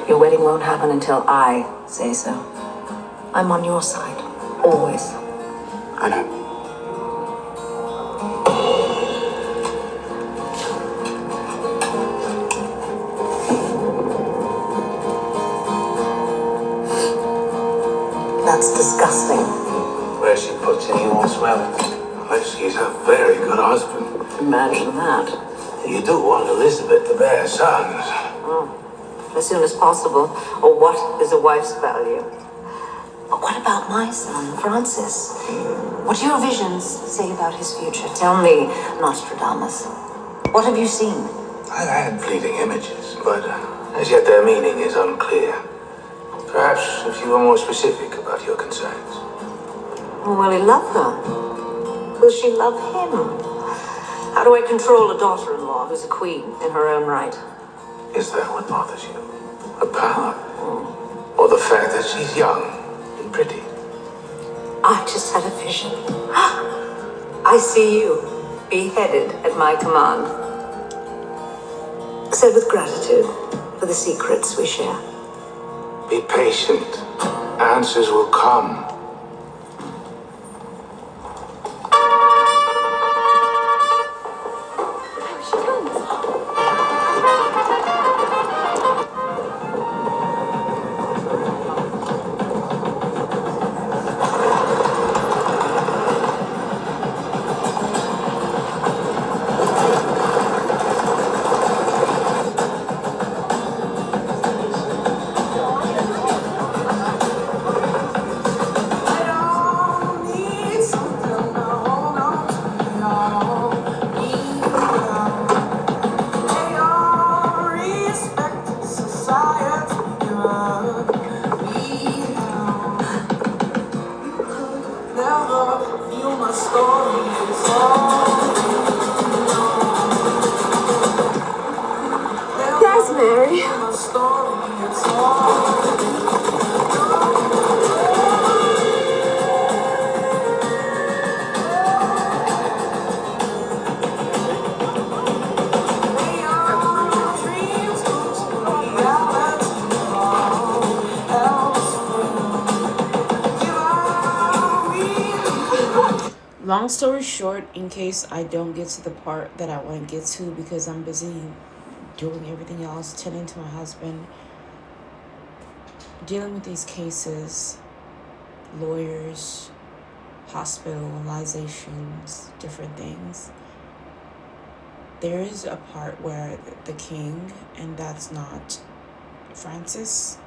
Your wedding won't happen until I say so. I'm on your side, always. I know. That's disgusting. Where she puts it, he won't smell it. Unless he's a very good husband. Imagine that. You do want Elizabeth to bear sons. As soon as possible. Or what is a wife's value? But what about my son, Francis? What do your visions say about his future? Tell me, Nostradamus. What have you seen? I've had fleeting images, but as yet their meaning is unclear. Perhaps if you were more specific about your concerns. Will he love her? Will she love him? How do I control a daughter-in-law who's a queen in her own right? Is that what bothers you? Her power? Or the fact that she's young and pretty? I just had a vision. I see you, beheaded at my command. Said with gratitude for the secrets we share. Be patient. Answers will come. Yes, Mary. Long story short, in case I don't get to the part that I want to get to because I'm busy doing everything else, tending to my husband, dealing with these cases, lawyers, hospitalizations, different things. There is a part where the king, and that's not Francis,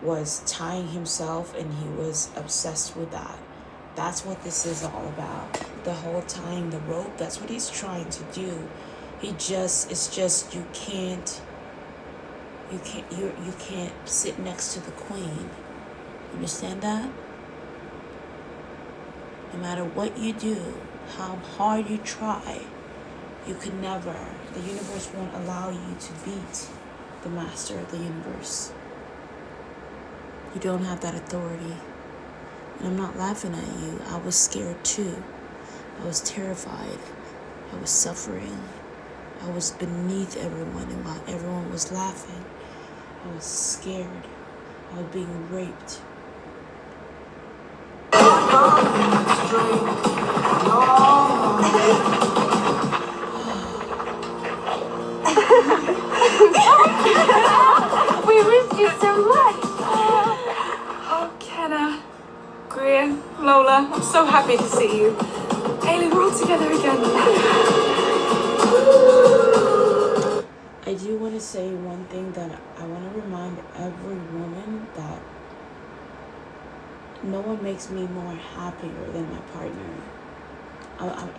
was tying himself, and he was obsessed with that. That's what this is all about. The whole tying the rope, that's what he's trying to do. It's just you can't sit next to the queen. Understand that? No matter what you do, how hard you try, you could never, the universe won't allow you to beat the master of the universe. You don't have that authority. And I'm not laughing at you. I was scared too. I was terrified. I was suffering. I was beneath everyone, and while everyone was laughing, I was scared. I was being raped. We missed you so much. Oh, Kenna, Greer, Lola, I'm so happy to see you. Ailey, we're all together again. I do want to say one thing that I want to remind every woman that no one makes me more happier than my partner.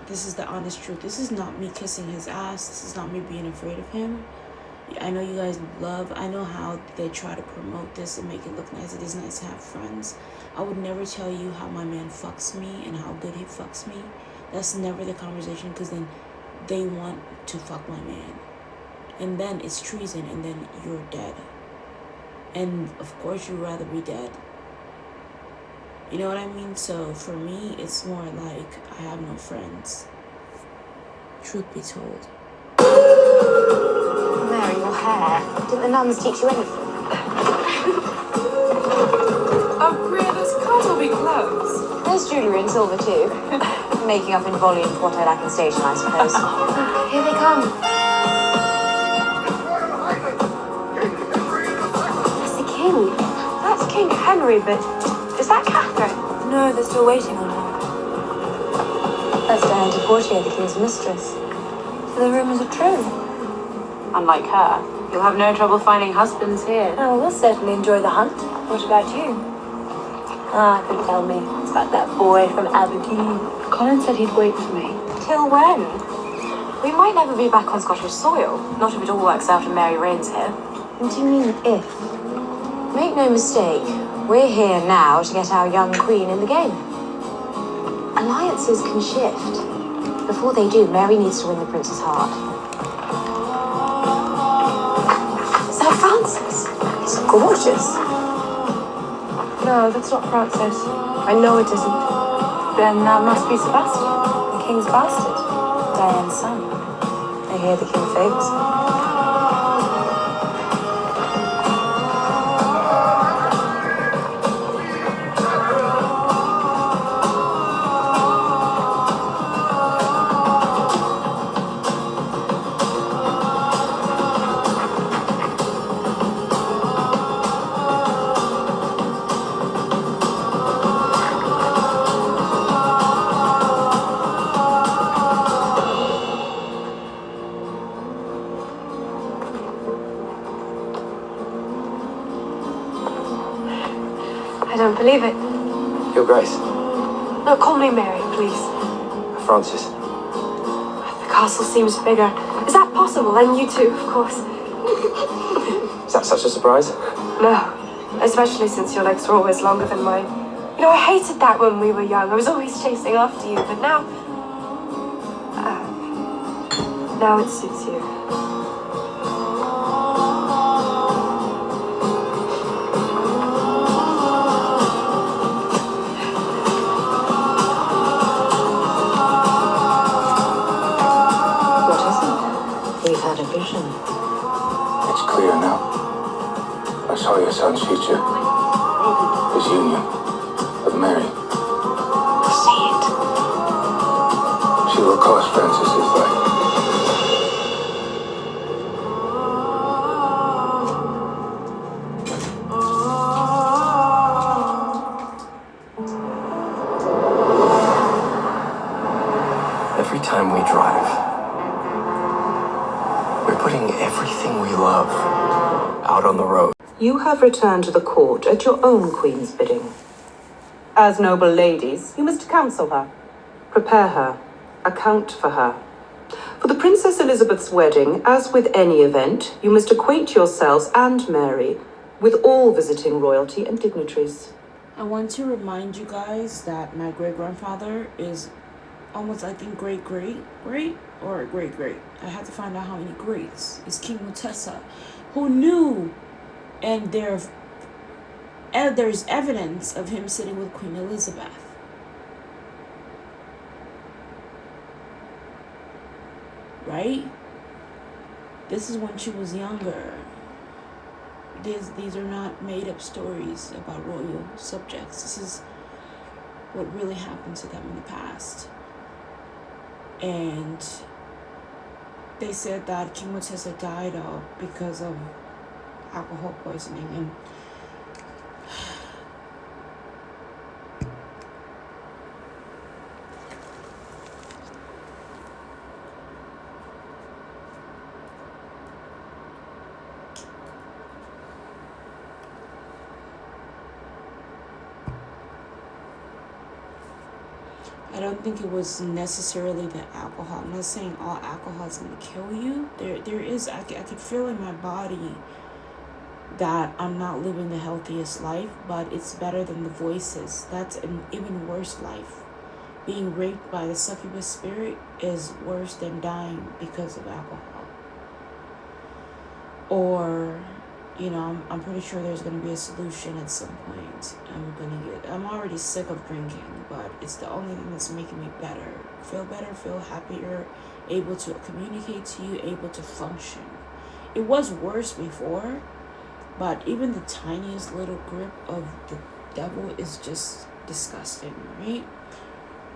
This is the honest truth. This is not me kissing his ass. This is not me being afraid of him. I know you guys I know how they try to promote this and make it look nice. It is nice to have friends. I would never tell you how my man fucks me and how good he fucks me. That's never the conversation, because then they want to fuck my man. And then it's treason, and then you're dead. And of course you'd rather be dead. You know what I mean? So for me, it's more like I have no friends. Truth be told. Mary, your hair. Didn't the nuns teach you anything? Oh, Greer, those can't all be clothes. There's jewellery in silver too. Making up in volume for what I lack in station, I suppose. Here they come. It's the king. That's King Henry, but is that Catherine? No, they're still waiting on her. That's Diane de Poitiers, the king's mistress. So the rumours are true. Unlike her, you'll have no trouble finding husbands here. Oh, we'll certainly enjoy the hunt. What about you? Ah, don't tell me. It's about that boy from Aberdeen. Colin said he'd wait for me. Till when? We might never be back on Scottish soil. Not if it all works out and Mary reigns here. What do you mean, if? Make no mistake, we're here now to get our young queen in the game. Alliances can shift. Before they do, Mary needs to win the prince's heart. Sir Francis? He's gorgeous. No, that's not Francis. I know it isn't. Then that must be Sebastian, The king's bastard. Diane's son. I hear the king favors him. I don't believe it. Your Grace. No, call me Mary, please. Francis. The castle seems bigger. Is that possible? And you too, of course. Is that such a surprise? No, especially since your legs were always longer than mine. You know, I hated that when we were young. I was always chasing after you, but now... now it suits you. We've had a vision. It's clear now. I saw your son's future. His union with Mary. See it. She will cost Francis his life. Every time we drive, we're putting everything we love out on the road. You have returned to the court at your own queen's bidding. As noble ladies, you must counsel her, prepare her, account for her. For the Princess Elizabeth's wedding, as with any event, you must acquaint yourselves and Mary with all visiting royalty and dignitaries. I want to remind you guys that my great-grandfather is almost, I think, great-great or great-great. I had to find out how many greats. Is King Mutesa, who knew, and there's evidence of him sitting with Queen Elizabeth. Right? This is when she was younger. These are not made-up stories about royal subjects. This is what really happened to them in the past. And they said that King Mutesa died because of alcohol poisoning. And I don't think it was necessarily the alcohol. I'm not saying all alcohol is going to kill you. There is, I could feel in my body that I'm not living the healthiest life, but it's better than the voices. That's an even worse life. Being raped by the succubus spirit is worse than dying because of alcohol. Or, you know, I'm pretty sure there's going to be a solution at some point. I'm already sick of drinking, but it's the only thing that's making me better, feel happier, able to communicate to you, able to function. it was worse before, but even the tiniest little grip of the devil is just disgusting, right?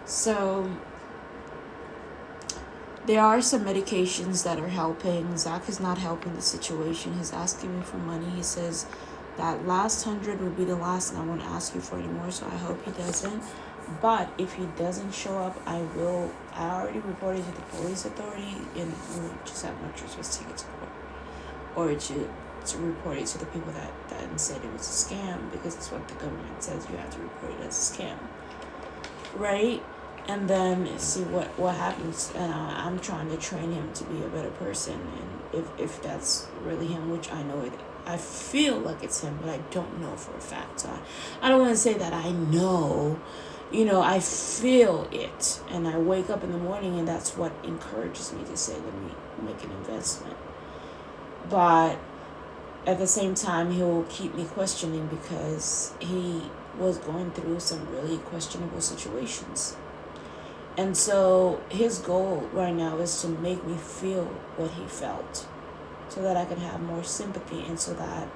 So there are some medications that are helping. Zach is not helping the situation. He's asking me for money. He says that last 100 will be the last, and I won't ask you for any more, so I hope he doesn't. But if he doesn't show up, I already reported to the police authority, and we just have no choice but to take it to court. Or to report it to the people that said it was a scam, because it's what the government says, you have to report it as a scam. Right? And then see what happens. And I'm trying to train him to be a better person, and if that's really him, which I know it, I feel like it's him, but I don't know for a fact. So I don't want to say that I know. I feel it, and I wake up in the morning, and that's what encourages me to say, let me make an investment. But at the same time, he will keep me questioning, because he was going through some really questionable situations. And so his goal right now is to make me feel what he felt, so that I can have more sympathy, and so that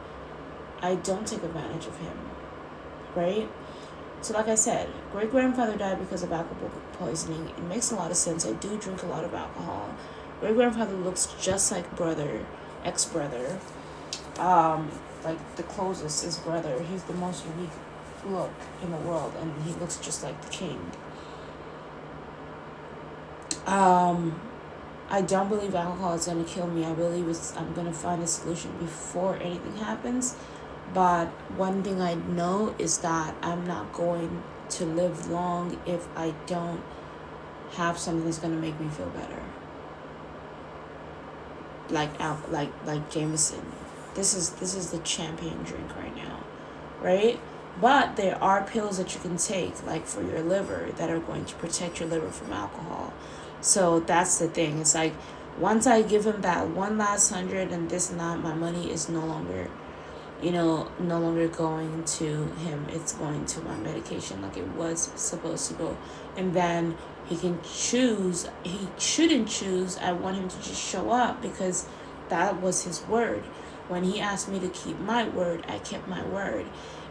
I don't take advantage of him, right? So like I said, great-grandfather died because of alcohol poisoning. It makes a lot of sense. I do drink a lot of alcohol. Great-grandfather looks just like ex-brother. Like the closest is brother. He's the most unique look in the world, and he looks just like the king. I don't believe alcohol is going to kill me. I believe I'm going to find a solution before anything happens. But one thing I know is that I'm not going to live long if I don't have something that's going to make me feel better. Like Jameson. This is the champion drink right now, right? But there are pills that you can take, like for your liver, that are going to protect your liver from alcohol. So that's the thing. It's like, once I give him that one last 100 and this and that, my money is no longer going to him. It's going to my medication like it was supposed to go. And then he can choose. He shouldn't choose. I want him to just show up, because that was his word. When he asked me to keep my word, I kept my word.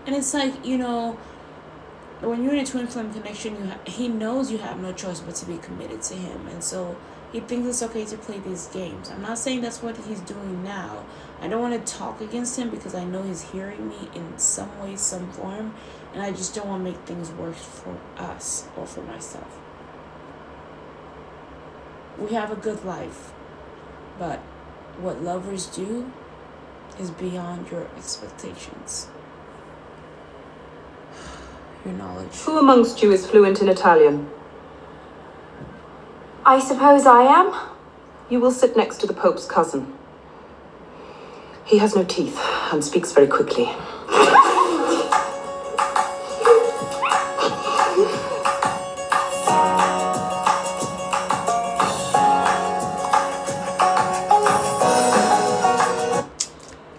And it's like, when you're in a twin flame connection, he knows you have no choice but to be committed to him. And so he thinks it's okay to play these games. I'm not saying that's what he's doing now. I don't want to talk against him, because I know he's hearing me in some way, some form. And I just don't want to make things worse for us or for myself. We have a good life. But what lovers do is beyond your expectations. Your knowledge. Who amongst you is fluent in Italian? I suppose I am. You will sit next to the Pope's cousin. He has no teeth and speaks very quickly.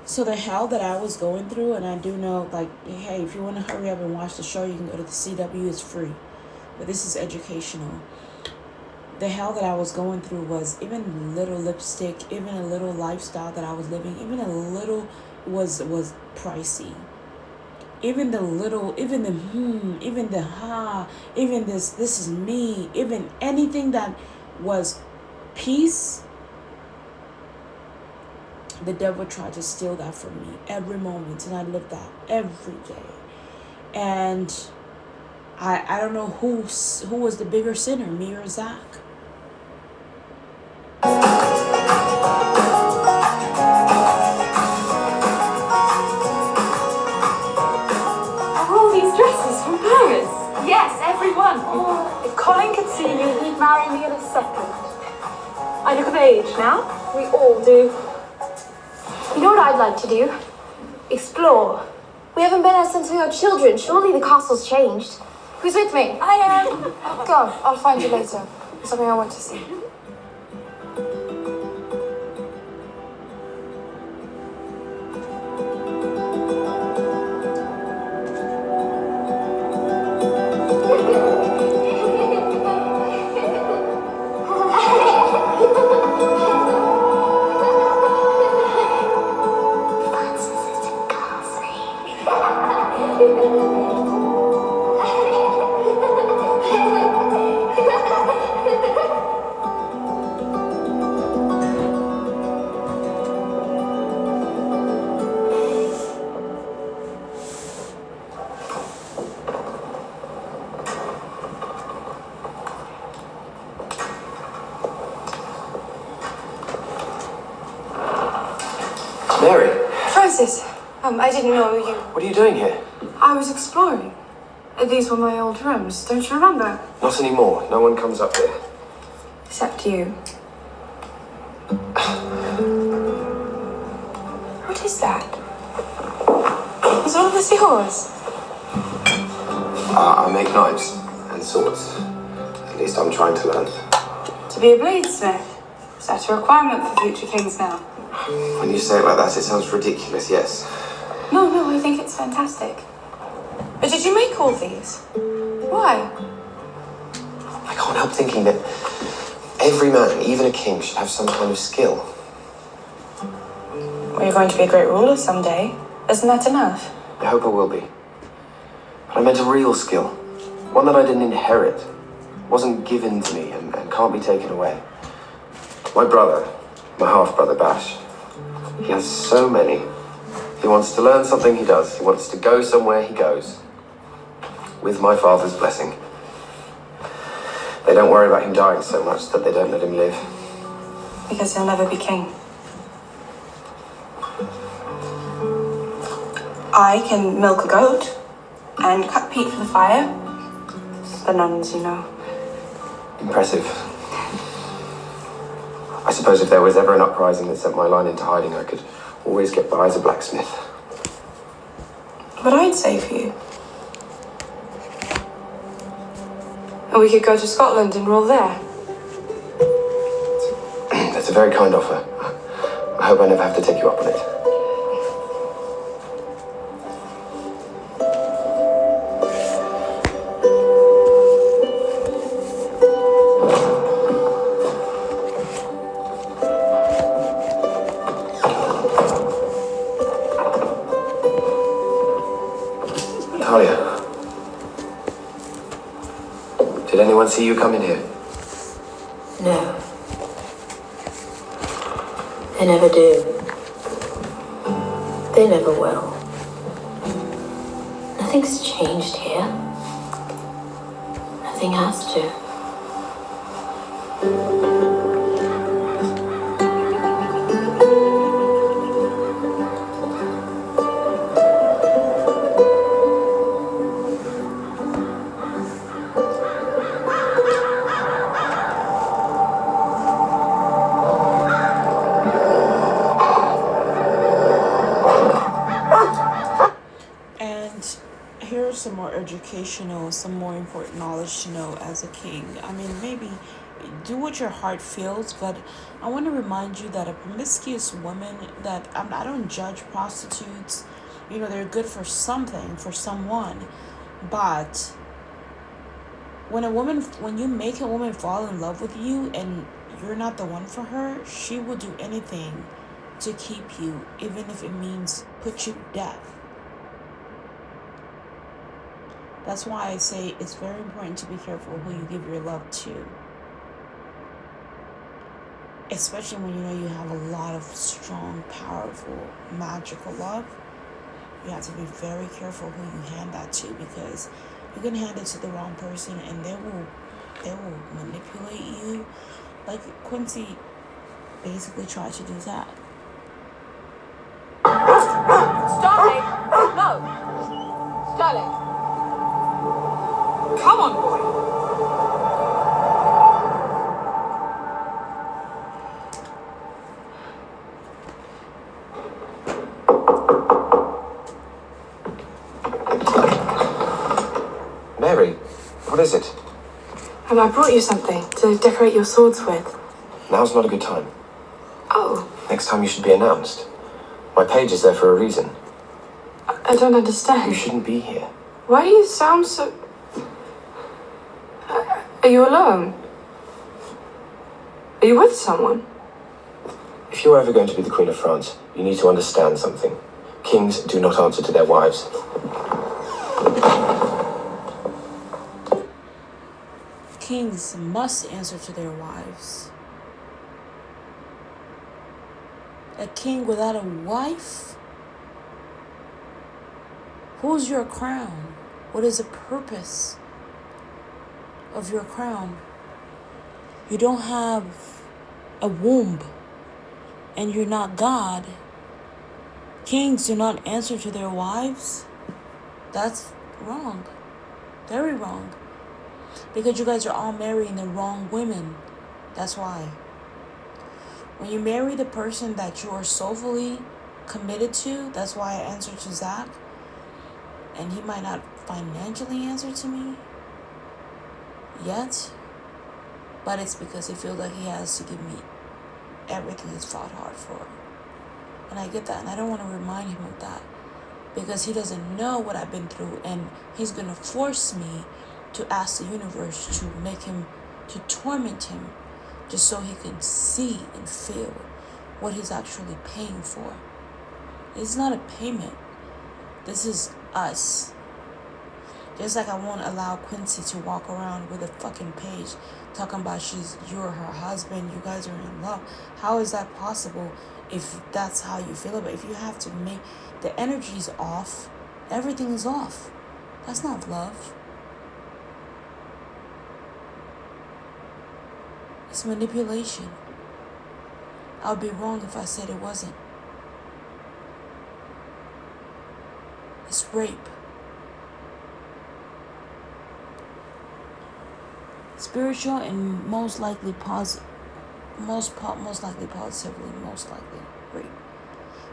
So the hell that I was going through, and I do know, like, hey, if you want to hurry up and watch the show, you can go to the CW, it's free. But this is educational. The hell that I was going through was even little lipstick, even a little lifestyle that I was living, even a little was pricey. Even the little, even this is me, even anything that was peace, the devil tried to steal that from me every moment, and I lived that every day. And I don't know who was the bigger sinner, me or Zach. Are all these dresses from Paris? Yes, everyone. If Colin could see you, he'd marry me in a second. I look of age now. We all do. You know what I'd like to do? Explore. We haven't been out since we were children. Surely the castle's changed. Who's with me? I am. Go, I'll find you later. Something I want to see. Mary, Francis, I didn't know you. what are you doing here? I was exploring. These were my old rooms, don't you remember? Not anymore. No one comes up here. Except you. What is that? Is all of this yours? I make knives and swords. At least I'm trying to learn. To be a bladesmith? Is that a requirement for future kings now? When you say it like that, it sounds ridiculous, yes. No, I think it's fantastic. But did you make all these? Why? I can't help thinking that every man, even a king, should have some kind of skill. Well, you're going to be a great ruler someday. Isn't that enough? I hope I will be. But I meant a real skill. One that I didn't inherit. Wasn't given to me and can't be taken away. My brother, my half-brother Bash, he has so many. He wants to learn something, he does. He wants to go somewhere, he goes. With my father's blessing. They don't worry about him dying so much that they don't let him live. Because he'll never be king. I can milk a goat and cut peat for the fire. The nuns, you know. Impressive. I suppose if there was ever an uprising that sent my line into hiding, I could always get by as a blacksmith. What I'd say for you. And we could go to Scotland and rule there. That's a very kind offer. I hope I never have to take you up on it. Talia. Did anyone see you come in here? No. They never do. They never will. Nothing's changed here. Nothing has to. Some more educational, some more important knowledge to know as a king. I mean, maybe do what your heart feels, but I want to remind you that a promiscuous woman, that I don't judge prostitutes, you know, they're good for something, for someone, but when you make a woman fall in love with you and you're not the one for her, she will do anything to keep you, even if it means put you to death. That's why I say it's very important to be careful who you give your love to. Especially when you know you have a lot of strong, powerful, magical love. You have to be very careful who you hand that to, because you can hand it to the wrong person and they will manipulate you. Like Quincy basically tried to do that. Sterling! No! Sterling! Come on, boy! Mary, what is it? I brought you something to decorate your swords with. Now's not a good time. Oh, Next time you should be announced. My page is there for a reason. I don't understand. You shouldn't be here. Why do you sound so... Are you alone? Are you with someone? If you're ever going to be the Queen of France, you need to understand something. Kings do not answer to their wives. Kings must answer to their wives. A king without a wife? Who's your crown? What is the purpose of your crown? You don't have a womb and you're not God. Kings do not answer to their wives. That's wrong. Very wrong. Because you guys are all marrying the wrong women. That's why. When you marry the person that you are soulfully committed to, that's why I answer to Zach. And he might not financially answer to me yet. But it's because he feels like he has to give me everything he's fought hard for. And I get that. And I don't want to remind him of that. Because he doesn't know what I've been through. And he's going to force me to ask the universe to make him, to torment him. Just so he can see and feel what he's actually paying for. It's not a payment. This is us. Just like I won't allow Quincy to walk around with a fucking page talking about you're her husband, you guys are in love. How is that possible if that's how you feel about it? If you have to make the energy's off, everything is off. That's not love. It's manipulation. I would be wrong if I said it wasn't. It's rape. Spiritual and most likely positively, rape.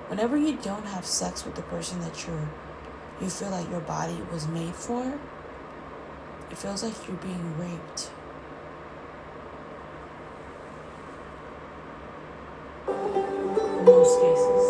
Whenever you don't have sex with the person that you feel like your body was made for, it feels like you're being raped. In most cases.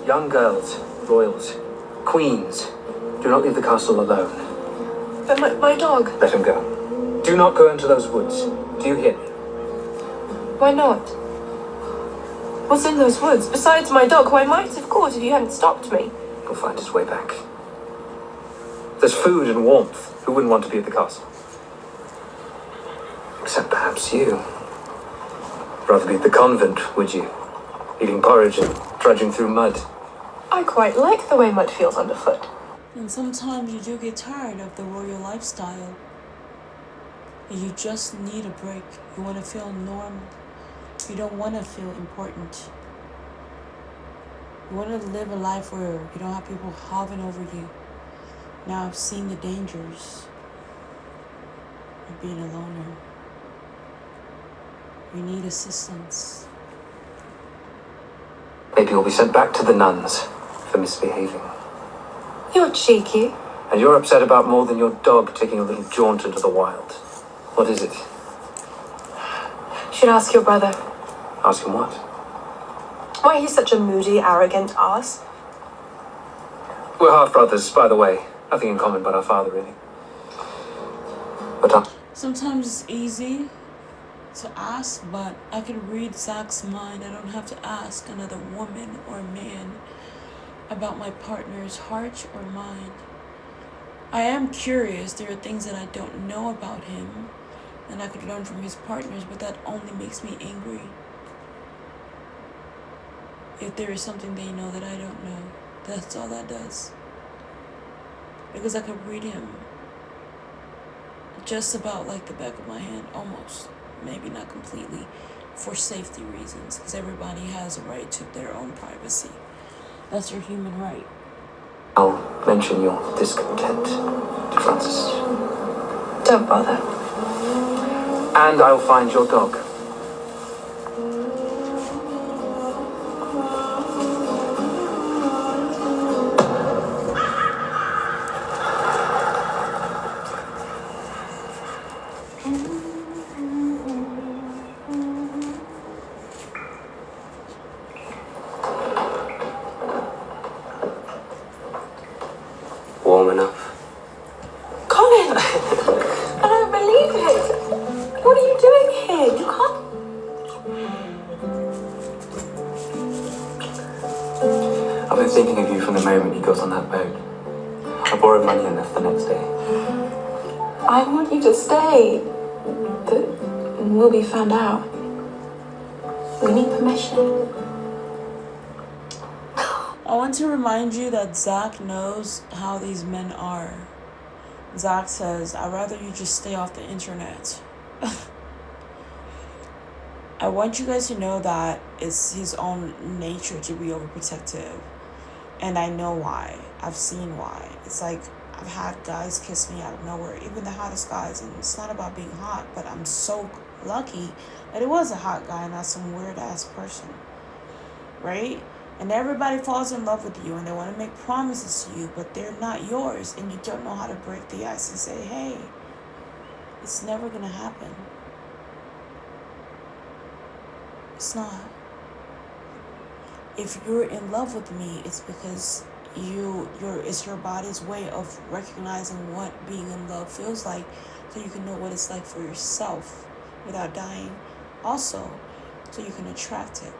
Young girls, royals, queens, do not leave the castle alone. But my dog. Let him go. Do not go into those woods. Do you hear me? Why not? What's in those woods? Besides my dog, who I might have caught if you hadn't stopped me. He'll find his way back. There's food and warmth. Who wouldn't want to be at the castle? Except perhaps you. Rather be at the convent, would you? Eating porridge and trudging through mud. I quite like the way mud feels underfoot. And sometimes you do get tired of the royal lifestyle. And you just need a break. You want to feel normal. You don't want to feel important. You want to live a life where you don't have people hovering over you. Now I've seen the dangers of being a loner. You need assistance. Maybe you'll be sent back to the nuns for misbehaving. You're cheeky. And you're upset about more than your dog taking a little jaunt into the wild. What is it? You should ask your brother. Ask him what? Why he's such a moody, arrogant ass. We're half-brothers, by the way. Nothing in common but our father, really. But Sometimes it's easy to ask, but I can read Zach's mind. I don't have to ask another woman or man about my partner's heart or mind. I am curious. There are things that I don't know about him and I could learn from his partners, but that only makes me angry. If there is something they know that I don't know, that's all that does. Because I could read him just about like the back of my hand, almost. Maybe not completely, for safety reasons, because everybody has a right to their own privacy. That's your human right. I'll mention your discontent to Francis. Don't bother. And I'll find your dog. been thinking of you from the moment you got on that boat. I borrowed money and left the next day. I want you to stay. But we'll be found out. We need permission. I want to remind you that Zach knows how these men are. Zach says, I'd rather you just stay off the internet. I want you guys to know that it's his own nature to be overprotective. And I know why. I've seen why. It's like, I've had guys kiss me out of nowhere, even the hottest guys. And it's not about being hot, but I'm so lucky that it was a hot guy and not some weird ass person. Right? And everybody falls in love with you and they want to make promises to you, but they're not yours. And you don't know how to break the ice and say, hey, it's never going to happen. It's not. If you're in love with me, it's because it's your body's way of recognizing what being in love feels like, so you can know what it's like for yourself without dying. Also, so you can attract it.